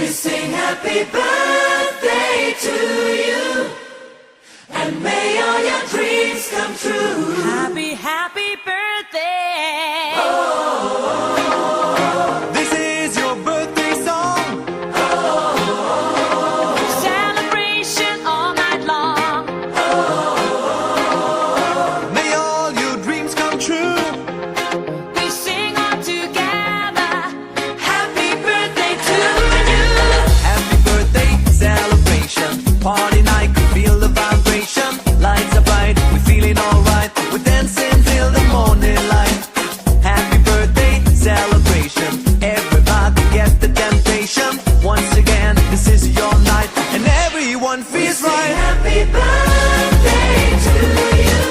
We sing happy birthday to you, and may all your dreams come true. Happy, happy birthday. This is your birthday song. Celebration all night long. May all your dreams come true. We sing all together. Happy birthday to you. Happy birthday celebration. Party night, can feel the vibration. Lights are bright, we're feeling alright. We're dancing till the morning light. Happy birthday celebration. Everybody get the temptation. Once again, this is your night, and everyone feels Sing right. happy birthday to you,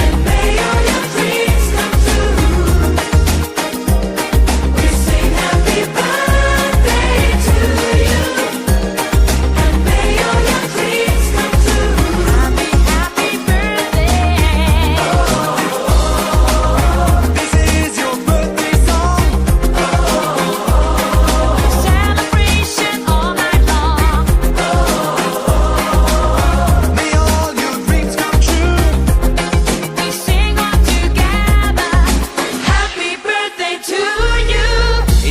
and may all your dreams come true. We sing happy birthday to you, and may all your dreams come true. Happy, happy birthday. This is your birthday song. Celebration all night long. May all your dreams come true. We sing all together. Happy birthday to you.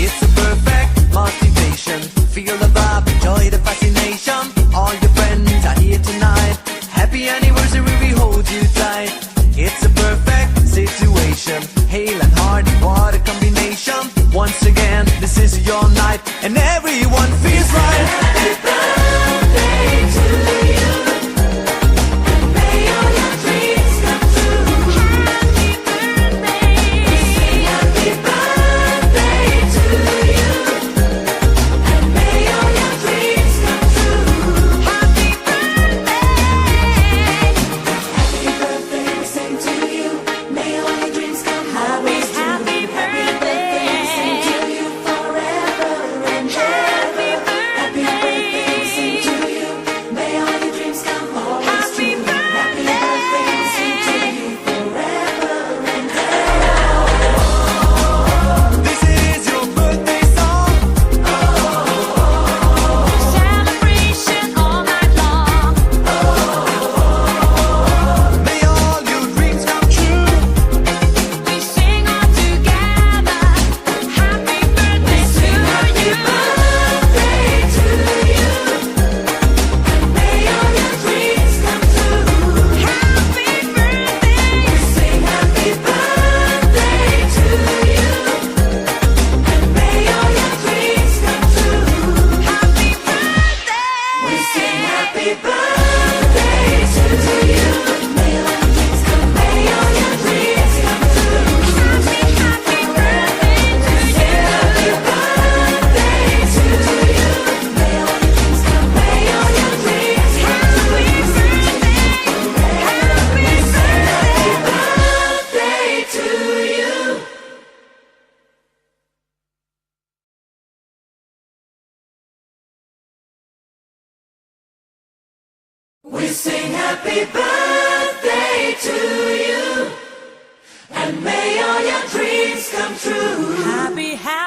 It's a perfect motivation. Feel the vibe, enjoy the fascination. All your friends are here tonight. Happy anniversary, we hold you tight. It's a perfect situation. Hale and heart, what a combination. Once again, this is your night, and everyone feels right. Happy birthday to you, and may all your dreams come true. Happy birthday. Happy birthday to you, and may all your dreams come true. Happy birthday. Happy birthday, we sing to you. May all your dreams come always true. Happy birthday. We sing to you forever and ever. Happy birthday, we sing to you. May all your dreams come always Happy true. Happy birthday. birthday, we sing to you forever and ever. This is your birthday song. Celebration all night long. May all your dreams come true. We sing all together. Happy birthday to you. Birthday to you, and may all your dreams come true. Happy birthday. Sing happy birthday to you, and may all your dreams come true. Happy birthday. We sing happy birthday to you. May all your dreams come, may all your dreams come true. Happy, happy birthday to you. Happy birthday to you. May all your dreams come, may all your dreams come Happy birthday. Happy birthday. birthday to you. We sing happy birthday to you, and may all your dreams come true. Happy, happy